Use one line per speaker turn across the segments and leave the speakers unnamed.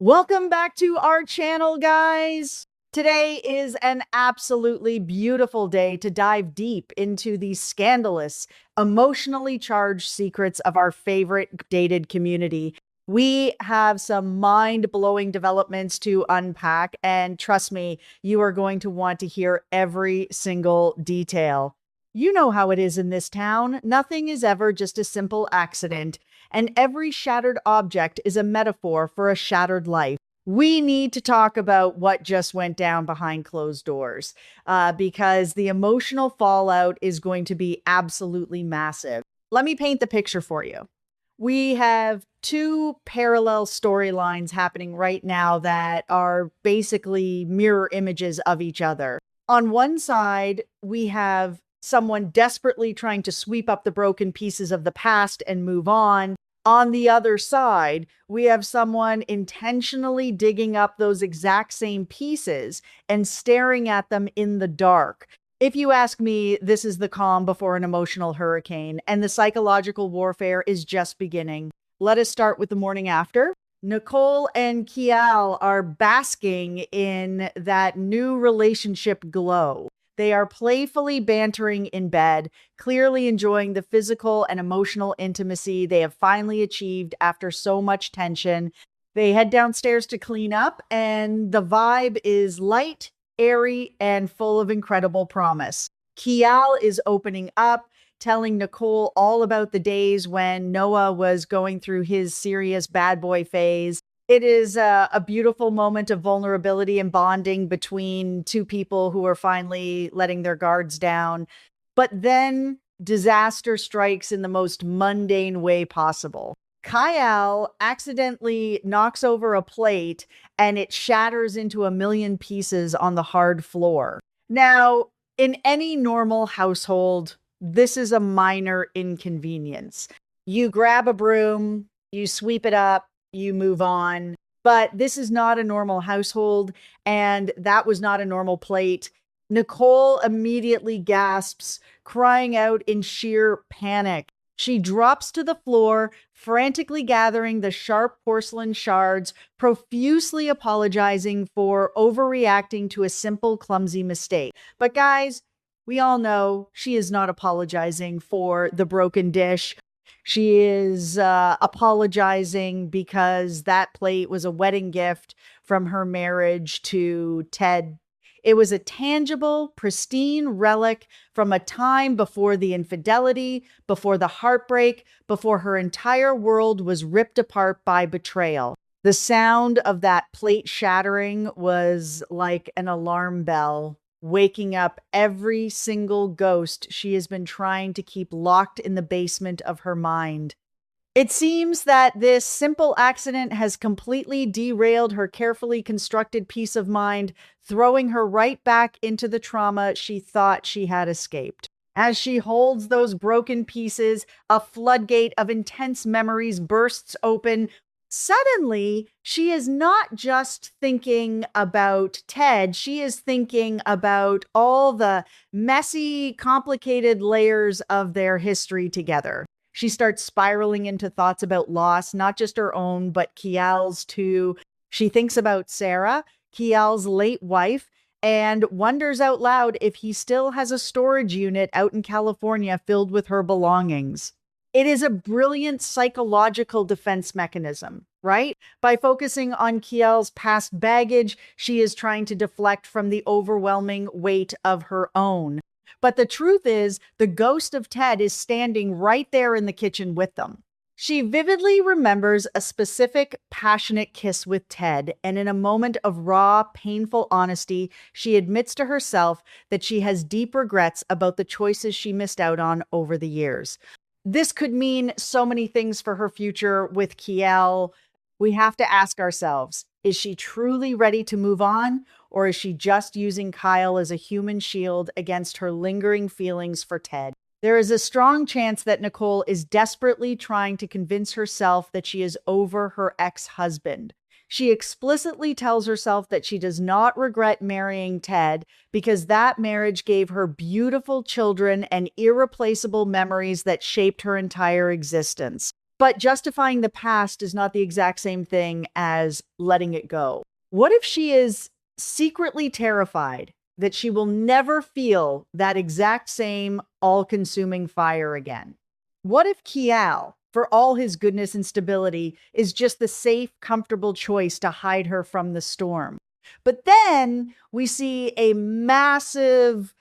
Welcome back to our channel, guys. Today is an absolutely beautiful day to dive deep into the scandalous, emotionally charged secrets of our favorite dated community. We have some mind-blowing developments to unpack, and trust me, you are going to want to hear every single detail. You know how it is in this town. Nothing is ever just a simple accident, and every shattered object is a metaphor for a shattered life. We need to talk about what just went down behind closed doors because the emotional fallout is going to be absolutely massive. Let me paint the picture for you. We have two parallel storylines happening right now that are basically mirror images of each other. On one side, we have someone desperately trying to sweep up the broken pieces of the past and move on. On the other side, we have someone intentionally digging up those exact same pieces and staring at them in the dark. If you ask me, this is the calm before an emotional hurricane, and the psychological warfare is just beginning. Let us start with the morning after. Nicole and Kial are basking in that new relationship glow. They are playfully bantering in bed, clearly enjoying the physical and emotional intimacy they have finally achieved after so much tension. They head downstairs to clean up, and the vibe is light, airy, and full of incredible promise. Kial is opening up, telling Nicole all about the days when Noah was going through his serious bad boy phase. It is a beautiful moment of vulnerability and bonding between two people who are finally letting their guards down. But then disaster strikes in the most mundane way possible. Kyle accidentally knocks over a plate and it shatters into a million pieces on the hard floor. Now, in any normal household, this is a minor inconvenience. You grab a broom, you sweep it up, you move on. But this is not a normal household, and that was not a normal plate. Nicole immediately gasps, crying out in sheer panic. She drops to the floor, frantically gathering the sharp porcelain shards, profusely apologizing for overreacting to a simple, clumsy mistake. But guys, we all know she is not apologizing for the broken dish. She is apologizing because that plate was a wedding gift from her marriage to Ted. It was a tangible, pristine relic from a time before the infidelity, before the heartbreak, before her entire world was ripped apart by betrayal. The sound of that plate shattering was like an alarm bell, waking up every single ghost she has been trying to keep locked in the basement of her mind. It seems that this simple accident has completely derailed her carefully constructed peace of mind, throwing her right back into the trauma she thought she had escaped. As she holds those broken pieces, a floodgate of intense memories bursts open. Suddenly, she is not just thinking about Ted, she is thinking about all the messy, complicated layers of their history together. She starts spiraling into thoughts about loss, not just her own, but Kial's too. She thinks about Sarah, Kial's late wife, and wonders out loud if he still has a storage unit out in California filled with her belongings. It is a brilliant psychological defense mechanism, right? By focusing on Kiel's past baggage, she is trying to deflect from the overwhelming weight of her own. But the truth is, the ghost of Ted is standing right there in the kitchen with them. She vividly remembers a specific passionate kiss with Ted, and in a moment of raw, painful honesty, she admits to herself that she has deep regrets about the choices she missed out on over the years. This could mean so many things for her future with Kiel. We have to ask ourselves, is she truly ready to move on, or is she just using Kyle as a human shield against her lingering feelings for Ted? There is a strong chance that Nicole is desperately trying to convince herself that she is over her ex-husband. She explicitly tells herself that she does not regret marrying Ted because that marriage gave her beautiful children and irreplaceable memories that shaped her entire existence. But justifying the past is not the exact same thing as letting it go. What if she is secretly terrified that she will never feel that exact same all consuming fire again? What if Kial, for all his goodness and stability, is just the safe, comfortable choice to hide her from the storm? But then we see a massive,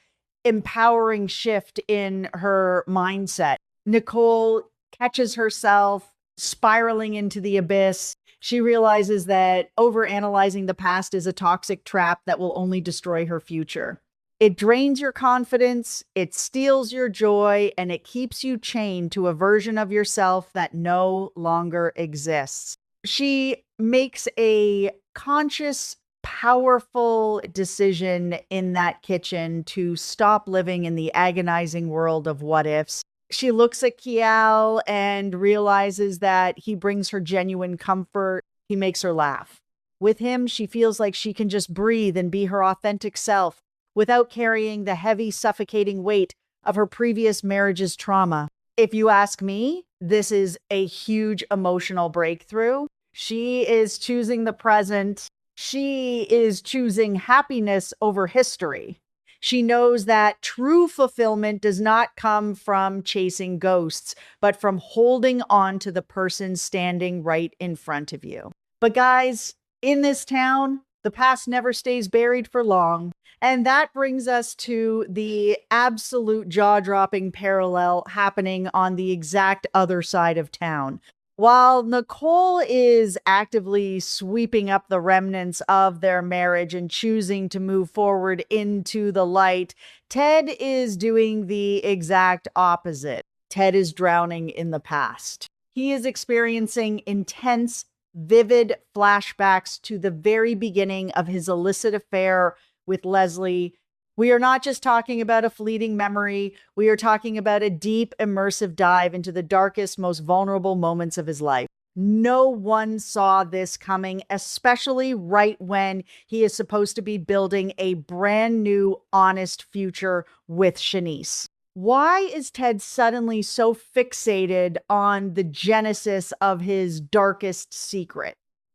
empowering shift in her mindset. Nicole catches herself spiraling into the abyss. She realizes that overanalyzing the past is a toxic trap that will only destroy her future. It drains your confidence, it steals your joy, and it keeps you chained to a version of yourself that no longer exists. She makes a conscious, powerful decision in that kitchen to stop living in the agonizing world of what ifs. She looks at Kial and realizes that he brings her genuine comfort. He makes her laugh. With him, she feels like she can just breathe and be her authentic self without carrying the heavy, suffocating weight of her previous marriage's trauma. If you ask me, this is a huge emotional breakthrough. She is choosing the present. She is choosing happiness over history. She knows that true fulfillment does not come from chasing ghosts, but from holding on to the person standing right in front of you. But guys, in this town, the past never stays buried for long. And that brings us to the absolute jaw-dropping parallel happening on the exact other side of town. While Nicole is actively sweeping up the remnants of their marriage and choosing to move forward into the light, Ted is doing the exact opposite. Ted is drowning in the past. He is experiencing intense, vivid flashbacks to the very beginning of his illicit affair with Leslie. We are not just talking about a fleeting memory. We are talking about a deep, immersive dive into the darkest, most vulnerable moments of his life. No one saw this coming, especially right when he is supposed to be building a brand new, honest future with Shanice. Why is Ted suddenly so fixated on the genesis of his darkest secret?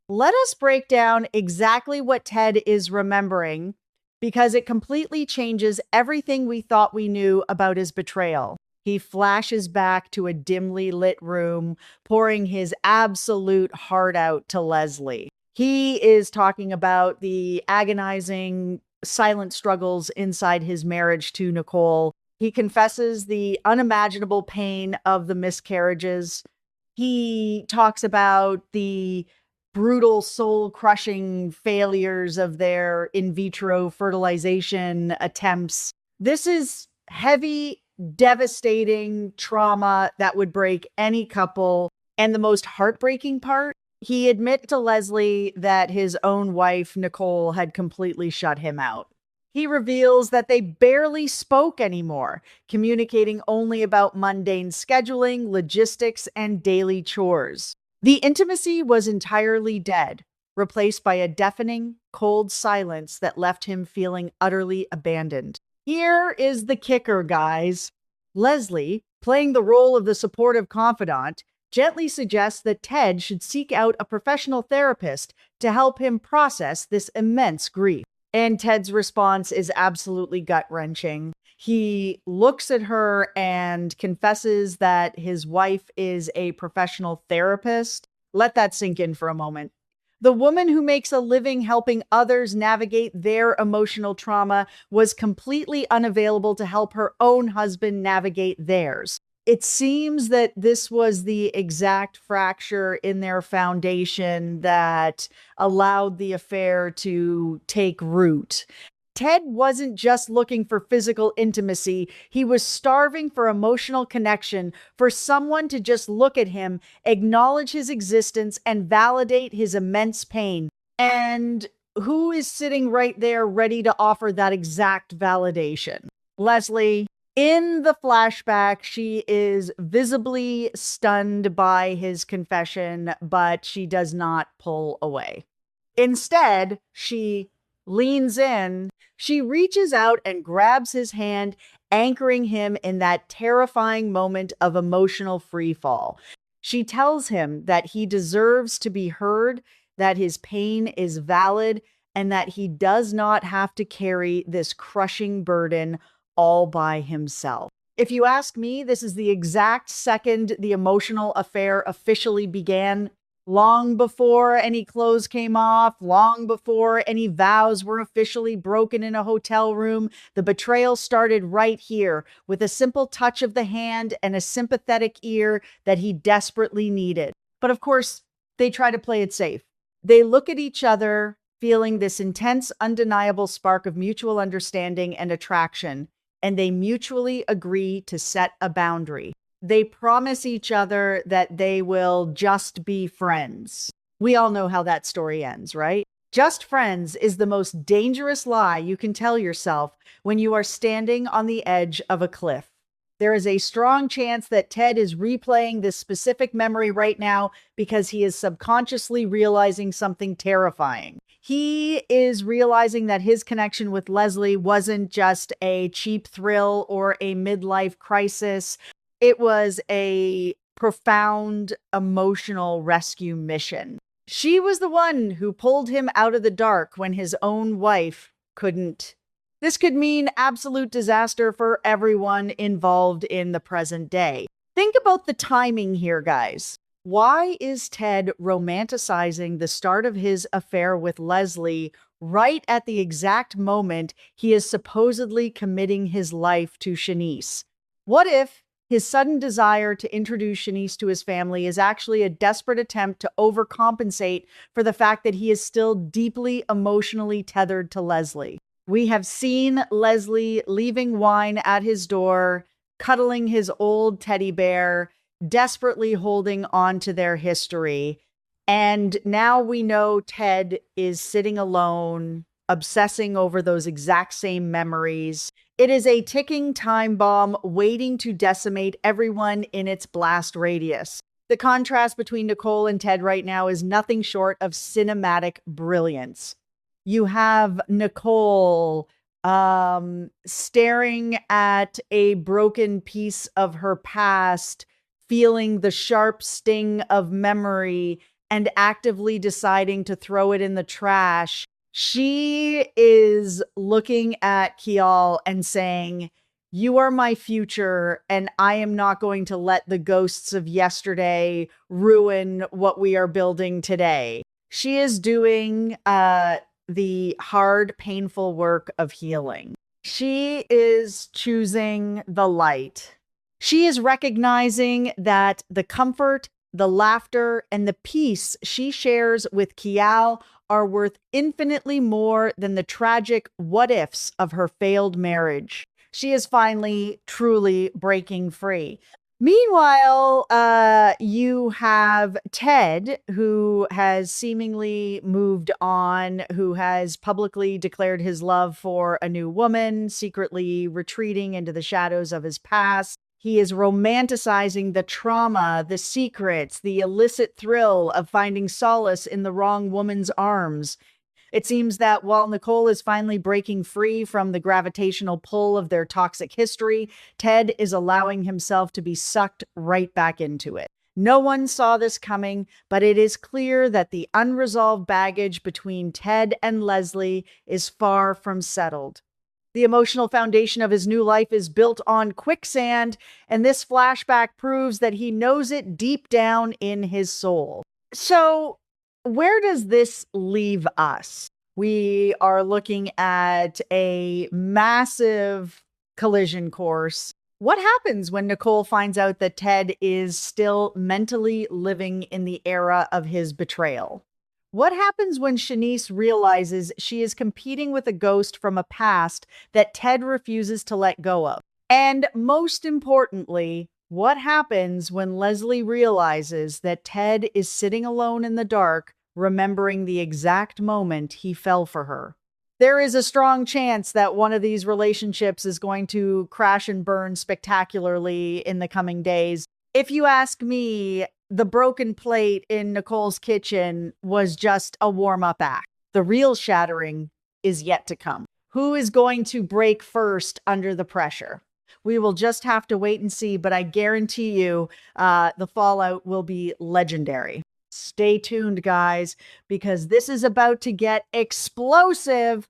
Let us break down exactly what Ted is remembering, because it completely changes everything we thought we knew about his betrayal. He flashes back to a dimly lit room, pouring his absolute heart out to Leslie. He is talking about the agonizing, silent struggles inside his marriage to Nicole. He confesses the unimaginable pain of the miscarriages. He talks about the brutal, soul-crushing failures of their in vitro fertilization attempts. This is heavy, devastating trauma that would break any couple. And the most heartbreaking part, he admits to Leslie that his own wife, Nicole, had completely shut him out. He reveals that they barely spoke anymore, communicating only about mundane scheduling, logistics, and daily chores. The intimacy was entirely dead, replaced by a deafening, cold silence that left him feeling utterly abandoned. Here is the kicker, guys. Leslie, playing the role of the supportive confidant, gently suggests that Ted should seek out a professional therapist to help him process this immense grief. And Ted's response is absolutely gut-wrenching. He looks at her and confesses that his wife is a professional therapist. Let that sink in for a moment. The woman who makes a living helping others navigate their emotional trauma was completely unavailable to help her own husband navigate theirs. It seems that this was the exact fracture in their foundation that allowed the affair to take root. Ted wasn't just looking for physical intimacy. He was starving for emotional connection, for someone to just look at him, acknowledge his existence, and validate his immense pain. And who is sitting right there ready to offer that exact validation? Leslie. In the flashback, she is visibly stunned by his confession, but she does not pull away. Instead, she leans in, she reaches out and grabs his hand, anchoring him in that terrifying moment of emotional freefall. She tells him that he deserves to be heard, that his pain is valid, and that he does not have to carry this crushing burden all by himself. If you ask me, this is the exact second the emotional affair officially began, long before any clothes came off, long before any vows were officially broken in a hotel room. The betrayal started right here with a simple touch of the hand and a sympathetic ear that he desperately needed. But of course, they try to play it safe. They look at each other, feeling this intense, undeniable spark of mutual understanding and attraction, and they mutually agree to set a boundary. They promise each other that they will just be friends. We all know how that story ends, right? Just friends is the most dangerous lie you can tell yourself when you are standing on the edge of a cliff. There is a strong chance that Ted is replaying this specific memory right now because he is subconsciously realizing something terrifying. He is realizing that his connection with Leslie wasn't just a cheap thrill or a midlife crisis. It was a profound emotional rescue mission. She was the one who pulled him out of the dark when his own wife couldn't. This could mean absolute disaster for everyone involved in the present day. Think about the timing here, guys. Why is Ted romanticizing the start of his affair with Leslie right at the exact moment he is supposedly committing his life to Shanice? What if his sudden desire to introduce Shanice to his family is actually a desperate attempt to overcompensate for the fact that he is still deeply emotionally tethered to Leslie? We have seen Leslie leaving wine at his door, cuddling his old teddy bear, desperately holding on to their history. And now we know Ted is sitting alone, obsessing over those exact same memories. It is a ticking time bomb waiting to decimate everyone in its blast radius. The contrast between Nicole and Ted right now is nothing short of cinematic brilliance. You have Nicole staring at a broken piece of her past, feeling the sharp sting of memory, and actively deciding to throw it in the trash. She is looking at Kial and saying, "You are my future, and I am not going to let the ghosts of yesterday ruin what we are building today." She is doing the hard, painful work of healing. She is choosing the light. She is recognizing that the comfort, the laughter, and the peace she shares with Kial are worth infinitely more than the tragic what-ifs of her failed marriage. She is finally, truly breaking free. Meanwhile, you have Ted, who has seemingly moved on, who has publicly declared his love for a new woman, secretly retreating into the shadows of his past. He is romanticizing the trauma, the secrets, the illicit thrill of finding solace in the wrong woman's arms. It seems that while Nicole is finally breaking free from the gravitational pull of their toxic history, Ted is allowing himself to be sucked right back into it. No one saw this coming, but it is clear that the unresolved baggage between Ted and Leslie is far from settled. The emotional foundation of his new life is built on quicksand, and this flashback proves that he knows it deep down in his soul. So, where does this leave us? We are looking at a massive collision course. What happens when Nicole finds out that Ted is still mentally living in the era of his betrayal? What happens when Shanice realizes she is competing with a ghost from a past that Ted refuses to let go of? And most importantly, what happens when Leslie realizes that Ted is sitting alone in the dark, remembering the exact moment he fell for her? There is a strong chance that one of these relationships is going to crash and burn spectacularly in the coming days. If you ask me, the broken plate in Nicole's kitchen was just a warm-up act. The real shattering is yet to come. Who is going to break first under the pressure? We will just have to wait and see, but I guarantee you the fallout will be legendary. Stay tuned, guys, because this is about to get explosive.